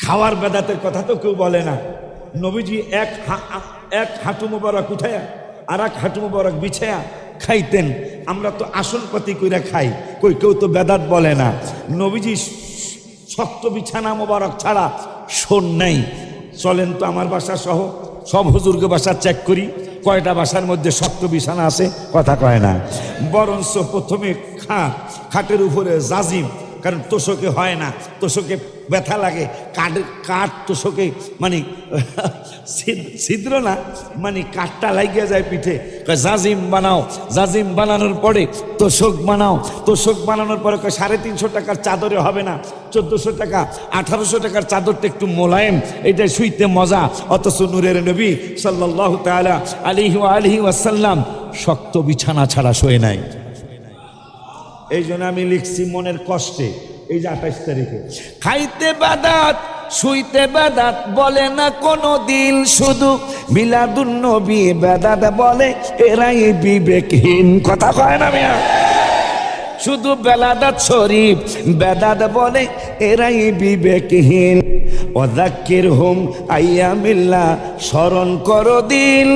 খাওয়ার বেদাতের কথা তো কেউ বলে না। নবীজি এক হাঁটু মোবারক উঠায়া আর এক হাঁটু মোবারক বিছায়া খাইতেন। আমরা তো আসন পাতি কইরা খাই, কেউ তো বেদাত বলে না। নবীজি শক্ত বিছানা মোবারক ছাড়া শোন নাই। চলেন তো আমার বাসা সহ সব হুজুরকে বাসা চেক করি, কয়টা বাসার মধ্যে শক্ত বিছানা আছে? কথা কয় না। বরঞ্চ প্রথমে খাটের উপরে জাজিম, কারণ তোষকে হয় না, তোষকে ব্যথা লাগে। কাঠ তোষকে মানে ছিদ্র না, মানে কাঠটা লাগিয়ে যায় পিঠে। জাজিম বানাও, জাজিম বানানোর পরে তোষক বানাও, তোষক বানানোর পরে 350 টাকার চাদরে হবে না, 1400 টাকা 1800 টাকার চাদরটা একটু মোলায়েম, এটা শুইতে মজা। অথচ নূরের নবী সাল্লাল্লাহু তাআলা আলাইহি ওয়াসাল্লাম শক্ত বিছানা ছাড়া শোয়ে নাই। এই জন্য আমি লিখছি মনের কষ্টে, এই যে 28 তারিখে, খাইতে বাদাত শুইতে বেদাত বলে না কোনো দিন, শুধু মিলাদুন নবী বেদাত বলে, এরাই বিবেকহীন। কথা কয় না মিয়া? শুধু বেলাদাত শরীফ বেদাত বলে, এরাই বিবেকহীন। ওয়াযাক্কির হুম আইয়ামিল্লাহ, স্মরণ করো দিন,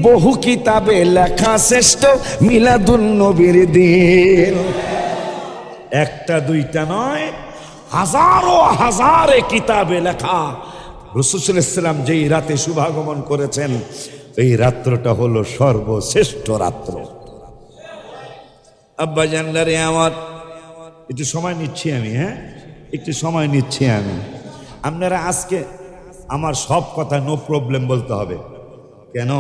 বহু কিতাবে লেখা শ্রেষ্ঠ মিলাদুন নবীর দিন। একটা দুইটা নয়, হাজারো হাজারে কিতাবে লেখা। রাসূল সাল্লাল্লাহু আলাইহি ওয়াসাল্লাম যেই রাতে শুভাগমন করেছেন, এই রাত্রটা হলো সর্বশ্রেষ্ঠ রাত্র। আব্বা জানলারে আমার একটু সময় নিচ্ছি আমি, একটু সময় নিচ্ছি আমি। আপনারা আজকে আমার সব কথা নো প্রবলেম বলতে হবে। কেন?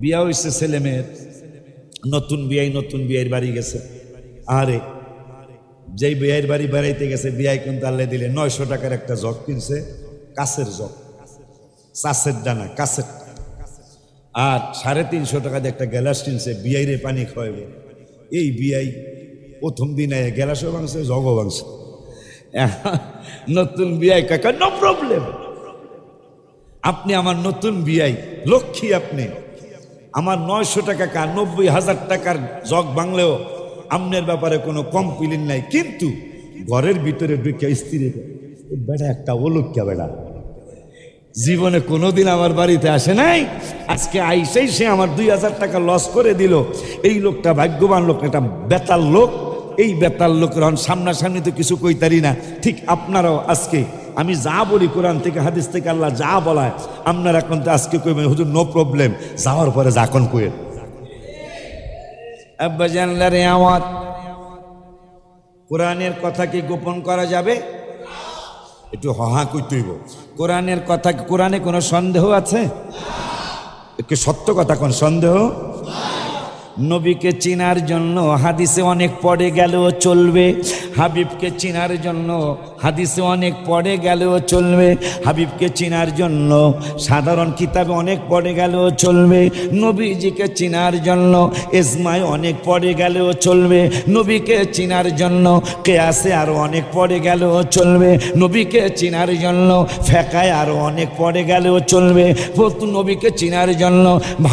বিয়া হয়েছে ছেলে মেয়ের, নতুন বিয়ের বাড়ি গেছে। আরে যেই বিয়ের বাড়ি বেড়াইতে গেছে, বিয়াই কিন্তু আল্লাহ দিলে 900 টাকার একটা জগ কিনছে, কাছের জগ, চাষের ডানা কাছের। আর 350 টাকা দিয়ে একটা গ্যালাস কিনছে, বিয়াইরে পানি খাওয়াবে। এই বিয়াই প্রথম দিন গ্যালাসও ভাঙছে, জগও ভাঙছে। নতুন বিয়াই কাকা নো প্রবলেম, আপনি আমার নতুন বিয়াই, লক্ষ্মী আপনি। আমার 900 টাকা 90,000 টাকার জগ ভাঙলেও আমনের ব্যাপারে কোনো কমপ্লেইন নাই। কিন্তু ঘরের ভিতরে ঢুকে স্ত্রী বেটা একটা অলক্ষ্যা বেটা, জীবনে কোনোদিন আমার বাড়িতে আসে নাই, আজকে আইসেই সে আমার 2000 টাকা লস করে দিল। এই লোকটা ভাগ্যবান লোক, একটা বেতাল লোক। এই বেতাল লোকের সামনাসামনি তো কিছু কইতারি না। ঠিক আপনারাও আজকে আমি যা বলি কোরআন থেকে হাদিস থেকে আল্লাহ যা বলায়, আপনারা এখন তো আজকে কইবেন হুজুর নো প্রবলেম, যাওয়ার পরে যাকন কইেন। আব্বা জানলারে আমার কোরআনের কথা কি গোপন করা যাবে? একটু হহা কইতে হইব। কোরআনের কথা, কোরআনে কোনো সন্দেহ আছে? একটু সত্য কথা কোন সন্দেহ? নবীকে চিনার জন্য হাদিসে অনেক পড়ে গেলেও চলবে, হাবিবকে চিনার জন্য হাদিসে অনেক পড়ে গেলেও চলবে, হাবিবকে চিনার জন্য সাধারণ কিতাবে অনেক পড়ে গেলেও চলবে, নবীজিকে চিনার জন্য ইজমায় অনেক পড়ে গেলেও চলবে, নবীকে চিনার জন্য কিয়াসে আরো অনেক পড়ে গেলেও চলবে, নবীকে চিনার জন্য ফিকহে আরো অনেক পড়ে গেলেও চলবে, নবীকে চিনার জন্য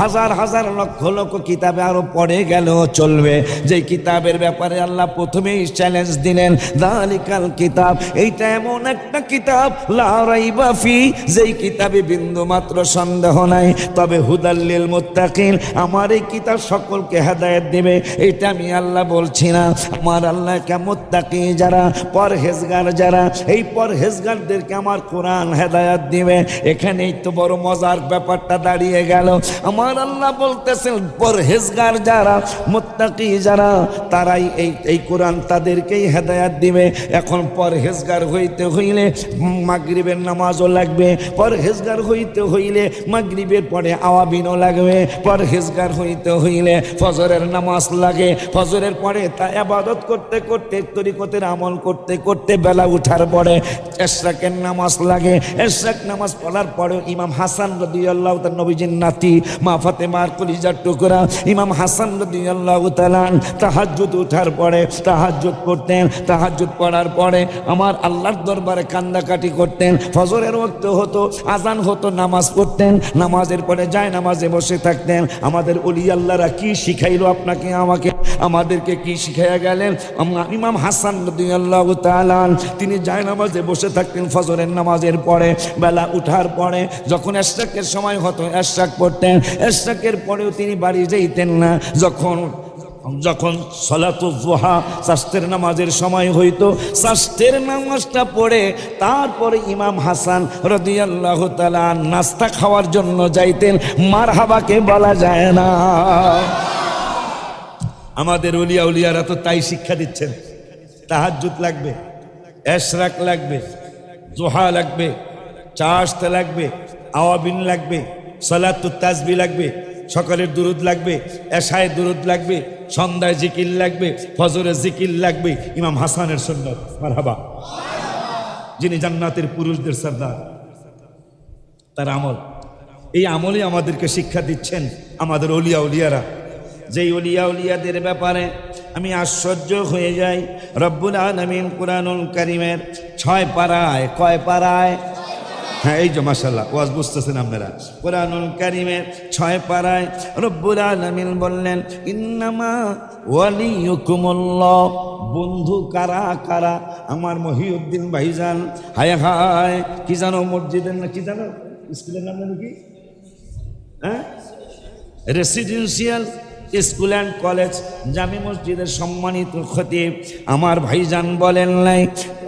হাজার হাজার লক্ষ লক্ষ কিতাবে আরো পড়ে গেলেও চলবে। যে কিতাবের ব্যাপারে আল্লাহ প্রথমেই চ্যালেঞ্জ দিলেন, যালিকাল কিতাব, এইটা এমন একটা কিতাব লা রাইবা ফি, যেই কিতাবে বিন্দু মাত্র সন্দেহ নাই, তবে হুদাল লিল মুত্তাকিন, আমার এই কিতাব সকলকে হেদায়েত দিবে। এটা আমি আল্লাহ বলছি না, আমার আল্লাহকে মুত্তাকি যারা, পরহেজগার যারা, এই পরহেজগারদেরকে আমার কোরআন হেদায়েত দিবে। এখানেই তো বড় মজার ব্যাপারটা দাঁড়িয়ে গেল। আমার আল্লাহ বলতেছেন পরহেজগার যারা, মুত্তাকি যারা, তারাই এই কোরআন তাদেরকেই হেদায়েত দিবে। এখন পরহেজগার হইতে হইলে মাগরিবের নামাজও লাগবে, পরহেজগার হইতে হইলে মাগরিবের পরে আওয়াবিনও লাগবে, পরহেজগার হইতে হইলে ফজরের নামাজ লাগে, ফজরের পরে তা ইবাদত করতে করতে তরিকতের আমল করতে করতে বেলা উঠার পরে ইশরাকের নামাজ লাগে, ইশরাক নামাজ পড়ার পরে ইমাম হাসান রাদিয়াল্লাহু তাআলা, নবীজির নাতি মা ফাতেমার কলিজার টুকরা ইমাম হাসান রাদিয়াল্লাহু তাআলা তাহাজ্জুদ উঠার পরে তাহাজ্জুদ পড়তেন, তাহাজ্জুদ পড়ার পরে আমার আল্লাহর দরবারে কান্দাকাটি করতেন। ফজরের ওয়াক্ত হতো, আজান হতো, নামাজ পড়তেন, নামাজের পরে যায় নামাজে বসে থাকতেন। আমাদের ওলি আল্লাহরা কি শিখাইলো আপনাকে আমাকে? আমাদেরকে কি শিখাইয়া গেলেন? ইমাম হাসান রাদিয়াল্লাহু তাআলা তিনি যায় নামাজে বসে থাকতেন ফজরের নামাজের পরে। বেলা উঠার পরে যখন ইশরাকের সময় হতো ইশরাক পড়তেন, ইশরাকের পরেও তিনি বাড়ি যাইতেন না। যখন সালাতুল যুহা সাস্তের নামাজের সময় হইতো, সাস্তের নামাজটা পড়ে তারপরে ইমাম হাসান রাদিয়াল্লাহু তাআলা নাস্তা খাওয়ার জন্য যাইতেন। মারহাবাকে বলা যায় না। আমাদের ওলিয়া উলিয়ারা তো তাই শিক্ষা দিচ্ছেন। তাহাজ্জুদ লাগবে, ইশরাক লাগবে, যুহা লাগবে, চাশত লাগবে, আওয়াবিন লাগবে, সালাতুত তাসবিহ লাগবে, সকালের দুরুদ লাগবে, এশায় দুরুদ লাগবে, সন্ধ্যায় জিকির লাগবে, ফজরের জিকির লাগবে। ইমাম হাসানের সুন্নাত। মারহাবা। যিনি জান্নাতের পুরুষদের সরদার, তার আমল, এই আমলই আমাদেরকে শিক্ষা দিচ্ছেন আমাদের ওলিয়া উলিয়ারা। যেই ওলিয়া উলিয়াদের ব্যাপারে আমি আশ্চর্য হয়ে যাই। রব্বুল আলামিন কুরআনুল কারীমের 6 পারায়, কয় পারায়? হ্যাঁ, এই যে মাশাআল্লাহ ওয়াজ বুঝতেছেন আপনারা। কুরআনুল কারীমের 6 পারায় রব্বুল আলামিন বললেন, ইন্নামা ওয়ালিয়ুকুমুল্লাহ। বন্ধু কারা কারা? আমার মহিউদ্দিন ভাইজান। হায় হায়, কি জানো মসজিদের না কি জানো, স্কুলের নাম জানো কি? হ্যাঁ, রেসিডেন্সিয়াল স্কুল অ্যান্ড কলেজ জামি মসজিদের সম্মানিত খতিব আমার ভাইজান বলেন নাই,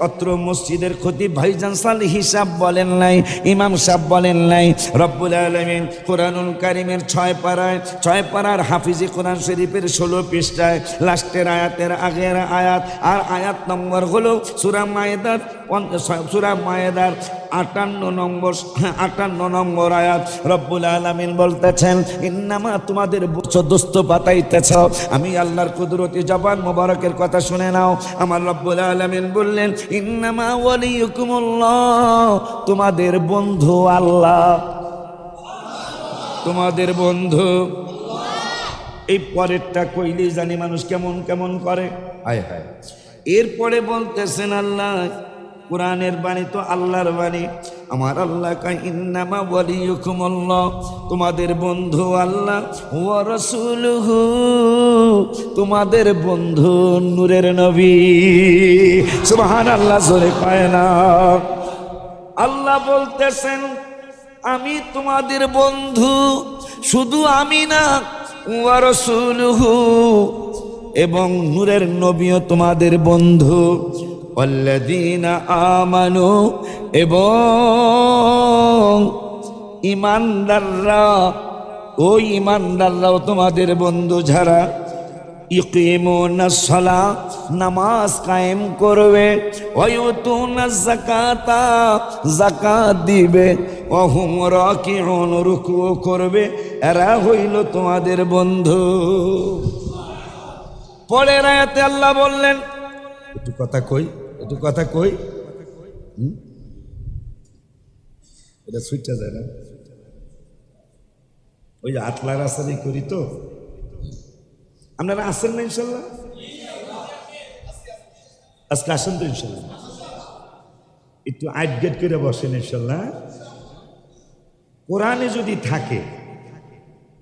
অত্র মসজিদের খতিব ভাইজান সালেহ সাহেব বলেন নাই, ইমাম সাহেব বলেন নাই। রব্বুল আলামিন কুরআনুল কারীমের 6 পারার হাফিজে কোরআন শরীফের 16 পৃষ্ঠায় লাস্টের আয়াতের আগের আয়াত আর আয়াত নম্বর হলো সূরা মায়েদার 58 নম্বর আয়াত। রব্বুল আলামিন বলতেছেন, ইন্নামা তোমাদের দোস্ত পাতাইতেছ। আমি আল্লাহর কুদরতি জবান মোবারকের কথা শুনে নাও। আমার রব্বুল আলামিন বললেন, ইন্নামা ওয়ালিয়ুকুমুল্লাহ, তোমাদের বন্ধু আল্লাহ, তোমাদের বন্ধু। এই পরেরটা কইলেই জানি মানুষ কেমন কেমন করে। হায় হায়। এরপরে বলতেছেন আল্লাহ, কোরআনের বাণী তো আল্লাহর বাণী। আমার আল্লাহ কয়, ইন্নামা ওয়ালিয়ুকুমুল্লাহ, তোমাদের বন্ধু আল্লাহ, ওয়া রাসূলুহু, তোমাদের বন্ধু নূরের নবী। সুবহানাল্লাহ, জোরে কয় না। আল্লাহ বলতেছেন, আমি তোমাদের বন্ধু, শুধু আমি না, ওয়া রাসূলুহু, এবং নূরের নবীও তোমাদের বন্ধু। ওয়াল্লাযীনা আমানু, এবং ঈমানদাররা, ওই ঈমানদাররাও তোমাদের বন্ধু যারা ইকিমুনাস সালাহ, নামাজ কায়েম করবে, ওয়া ইউতুনাজ যাকাতা, যাকাত দিবে, ওয়া হুম রাকিউন, রুকু করবে, এরা হইল তোমাদের বন্ধু। পরের আয়াতে আল্লাহ বললেন, একটু কথা কই, একটু কথা কই, এটা ছুটটা যায় না, ওই আতলার আসারি করি তো। আপনারা আসেন না ইনশাল্লাহ? আজকে আসেন তো ইনশাল্লাহ? একটু আইডগেট করে বসেন ইনশাল্লাহ। কোরআনে যদি থাকে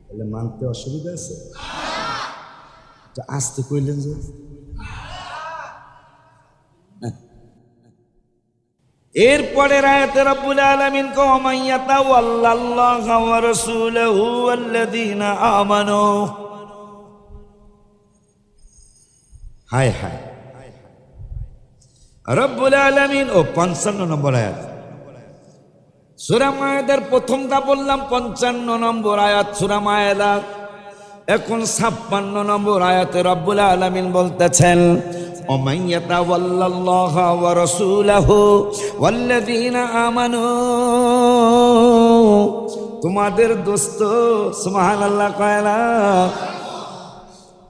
তাহলে মানতে অসুবিধা আছে? আসতে কইলেন যে। এরপরের আয়াতে রব্বুল আলামিন কও, মাইয়াতাওয়াল্লাল্লাহা ওয়া রাসূলুহু ওয়াল্লাযীনা আমানু। হায় হায়, রব্বুল আলামিন। ও 55 নম্বর আয়াত সূরা মায়েদার। প্রথমটা বললাম 55 নম্বর আয়াত সূরা মায়েদা। এখন 56 নম্বর আয়াতে রব্বুল আলামিন বলতেছেন, ومن يتولى الله ورسوله والذين آمنوا, তোমাদের দোস্ত। সুবহানাল্লাহ কয় না?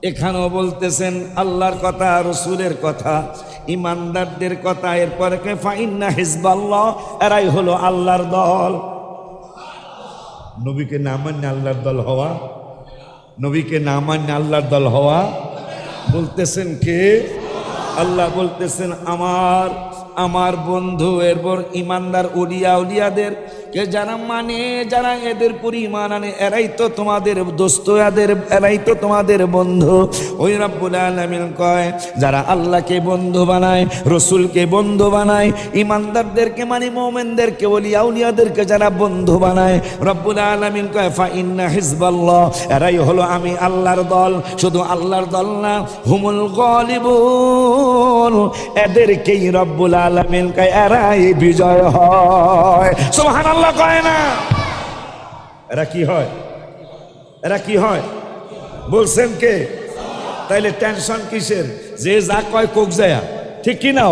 এখানেও বলতেছেন আল্লাহর কথা, রসুলের কথা, ইমানদারদের কথা। এরপরে কে ফাইন্না হিজবাল্লাহ, এরাই হলো আল্লাহর দল। নবীকে না মানলে আল্লাহর দল হওয়া, নবীকে না মানলে আল্লাহর দল হওয়া। বলতেছেন কে? আল্লাহ বলতেছেন, আমার আমার বন্ধু এরপর ইমানদার উলিয়া উলিয়াদের কে যারা মানে, যারা এদের পরিমাণ আনে, এরাই তো তোমাদের দোস্ত, এরাই তো তোমাদের বন্ধু। ওই রব্বুল আলামিন কয় যারা আল্লাহকে বন্ধু বানায়, রসুলকে বন্ধু বানায়, ইমানদারদেরকে মানে মুমিনদেরকে, ওলিয়া উলিয়াদেরকে যারা বন্ধু বানায়, রব্বুল আলামিন কয় ফা ইন্না হিজবাল্লাহ, এরাই হলো আমি আল্লাহর দল। শুধু আল্লাহর দল না, হুমুল গালিবুন, এদেরকেই রব্বুল আলামিন কয় এরাই বিজয় হয়। সুবহানাল্লাহ কয় না? এরা কি হয়? এরা কি হয় বলছেন কে? তাইলে টেনশন কিসের? যে যা কয় কোক যায়, ঠিক কি না?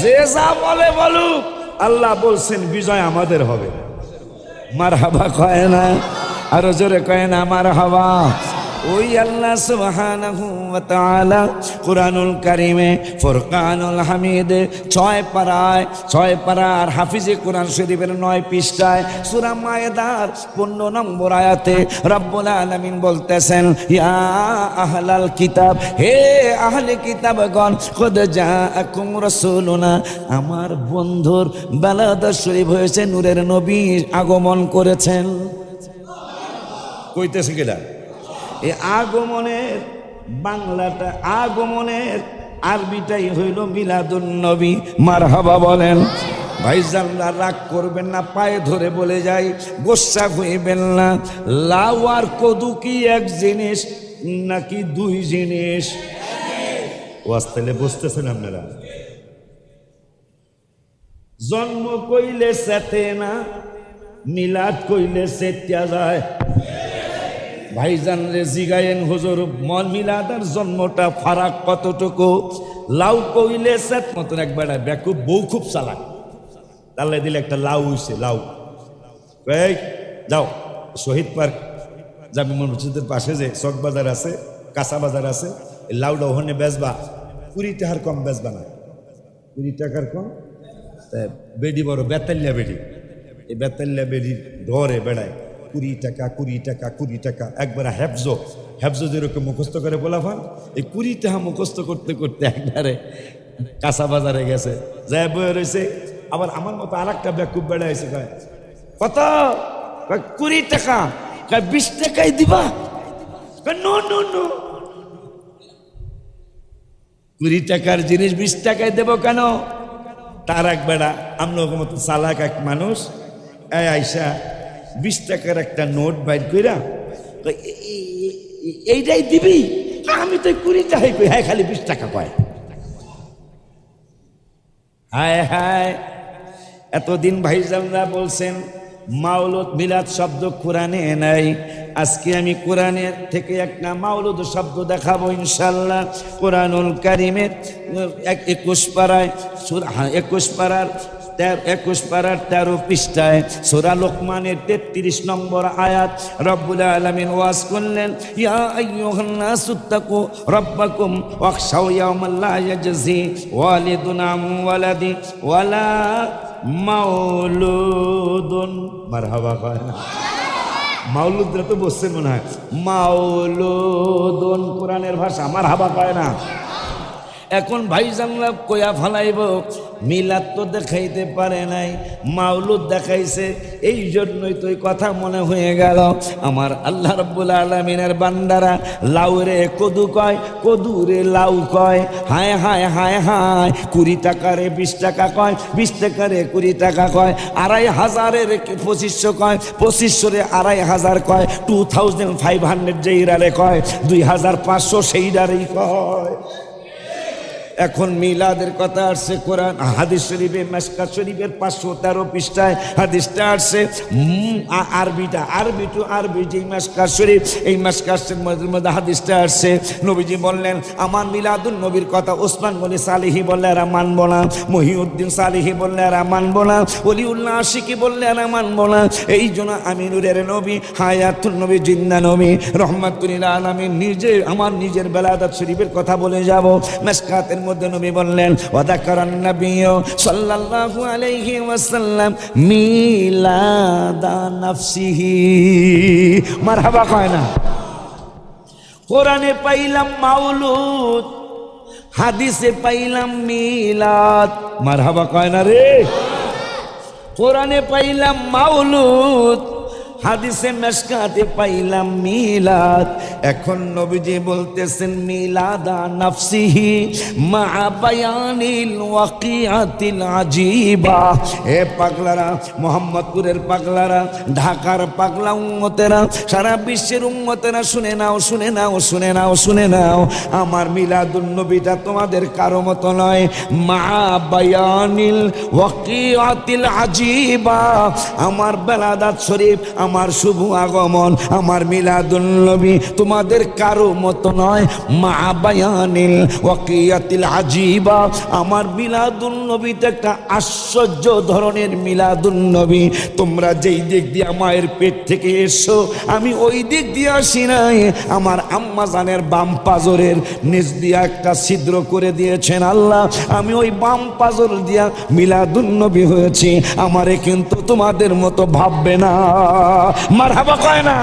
যে যা বলে বলুক, আল্লাহ বলছেন বিজয় আমাদের হবে। মারহাবা কয় না? আরো জোরে কয় না মারহাবা? ওই আল্লাহ সুবহানাহু ওয়া তাআলা কুরআনুল কারীমে ফুরকানুল হামিদে 6 পারার হাফিজে কুরআন শরীফের 9 পৃষ্ঠায় সূরা মায়েদার 15 নম্বর আয়াতে রব্বুল আলামিন বলতেছেন ইয়া আহলাল কিতাব, হে আহলে কিতাবগণ, কদ জাআকুম রাসূলুনা, আমার বন্ধুর বালাদা শরীফ হয়েছে, নূরের নবী আগমন করেছেন। কইতেছে কিনা? এই আগমনের বাংলাটা, আগমনের আরবিটাই হইল মিলাদুন নবী। মারহাবা বলেন। ভাইজানরা রাগ করবেন না, পায়ে ধরে বলে যাই, গোসা হইবেন না। লাউ আর কদু কি এক জিনিস নাকি দুই জিনিস? ওয়াজ তাহলে বুঝতেছেন আপনারা? জন্ম কইলে সেতে না, মিলাদ কইলে সেতিয়া যায়। ভাইজান রে জিগায়েন হুজুর, মিলাদ আর জন্মটা ফারাক কতটুকু? লাউ কইলে সেত মতন এক বেড়া বেকুব বউ খুব চালাক, তাহলে দিলে একটা লাউ হইছে। লাউ এই যাও শহীদ পার্ক জামি মসজিদের পাশে যে চক বাজার আছে, কাঁচা বাজার আছে, এই লাউটা ওখানে বেচবা, 20 টাকার কম বেচবা না, 20 টাকার কম। বেডি বড় বেতাল্লা বেডি, এই বেতাল্লা বেডির ধরে বেড়ায় 20 টাকা 20 টাকা 20 টাকা। একবারে হ্যাবজো যেরকম মুখস্থ করে বলাফান, এই 20 টাকা মুখস্থ করতে করতে একবারে কাঁচা বাজারে গেছে, যাই বয়ে রয়েছে। আবার আমার মতো আর একটা ব্যাকুব বেড়াইছে, কয় কত? 20 টাকা। 20 টাকাই দিবা? নো নো নো, 20 টাকার জিনিস 20 টাকায় দেবো কেন? তার এক বেড়া আমরা মতো চালাক এক মানুষ আইসা 20 টাকার একটা নোট বাইর কইরা এইটাই দিবি? আমি তো 20 টাকাই কই, হ্যাঁ খালি 20 টাকা কয়। হায় হায়, এতদিন ভাইজানরা বলছেন মাওলুদ মিলাদ শব্দ কোরআনে নাই। আজকে আমি কোরআনের থেকে একটা মাওলুদ শব্দ দেখাবো ইনশাআল্লাহ। কোরআনুল কারীমের 21 পারায় 21 পারার 13 পৃষ্ঠায় সূরা লোকমানের 33 নম্বর আয়াত রব্বুল আলামিন ওয়াজ করলেন, ইয়া আইয়ুহান নাসুত্তাকু রাব্বাকুম ওয়াখশাউ ইয়াওমান লা ইয়াজজি ওয়ালিদুন আন ওয়ালাদি ওয়ালা মাওলুদুন। মারহাবা কয় না? মাওলুদরা তো বসছেন মনে হয়। মাওলুদুন কোরআনের ভাষা, মারহাবা কয় না? এখন ভাইজানরা কয়া ফালাইব, মিলাদ তো দেখাইতে পারে নাই, মাওলুদ দেখাইছে, এই জন্যই তো কথা মনে হয়ে গেল। আমার আল্লাহ রাব্বুল আলামিনের বান্দারা লাউ রে কদু কয়, কদু রে লাউ কয়। হায় হায় হায় হায়, 20 টাকা রে 20 টাকা কয়, 20 টাকা রে 20 টাকা কয়, 2500 রে 2500 কয়, 2500 রে 2500 কয়, 2500 যেইরারে কয়, 2500 সেইরারেই কয়। এখন মিলাদের কথা আসছে কোরআন হাদিস শরীফে, মিশকাত শরীফের 513 পৃষ্ঠায় হাদিসটা আসছে। আরবি টু আরবি যে মিশকাত শরীফ, এই মিশকাতের মধ্যে হাদিসটা আসছে। নবীজি বললেন আমার মিলাদুন নবীর কথা ওসমান গনি সালেহি বললে এরা মানবো না, মহিউদ্দিন সালেহি বললে এরা মানবো না, ওলিউল্লাহ আশিকি বললে এরা মানবো না। এই জন্য আমি নূরের নবী, হায়াতুন নবী, জিন্দা নবী, রহমাতুল লিল আলামিন নিজে আমার নিজের বেলাদাত শরীফের কথা বলে যাব। মিশকাতের মধ্যে নবী বললেন ওয়াদাকারান নবী সাল্লাল্লাহু আলাইহি ওয়াসাল্লাম মিলাদা নাফসিহি। মারহাবা কয় না? কোরআনে পাইলাম মাওলুদ, হাদিসে পাইলাম মিলাদ, মারহাবা কয় না রে। কোরআনে পাইলাম মাউলুদ, হাদিসে মেশকাতে পাইলাম মিলাদ। এখন নবীজি বলতেছেন মিলাদা নাফসিহি মা বায়ানিল ওয়াকিআতিল আজিবা। এ পাগলারা, মোহাম্মদপুরের পাগলারা, ঢাকার পাগলা উম্মতেরা, সারা বিশ্বের উম্মতেরা শুনে নাও, শুনে নাও, শুনে নাও, শুনে নাও। আমার মিলাদুন নবীটা তোমাদের কারো মতো নয়। মা বায়ানিল ওয়াকিআতিল আজিবা, আমার বেলাদাত শরীফ, আমার শুভ আগমন, আমার মিলাদুন নবী তোমাদের কারো মতো নয়। মা বায়ানিল ওয়াকিয়াতিল আজিবা, আমার মিলাদুন নবীটা একটা আশ্চর্য ধরনের মিলাদুন নবী। তোমরা যেই দিক দিয়ে মায়ের পেট থেকে এসো, আমি ওই দিক দিয়ে আসি নাই। আমার আম্মা জানের বাম পাজরের নিচ দিয়া একটা ছিদ্র করে দিয়েছেন আল্লাহ, আমি ওই বাম পাজর দিয়া মিলাদুন নবী হয়েছি। আমারে কিন্তু তোমাদের মতো ভাববে না, মারহাবা কয় না।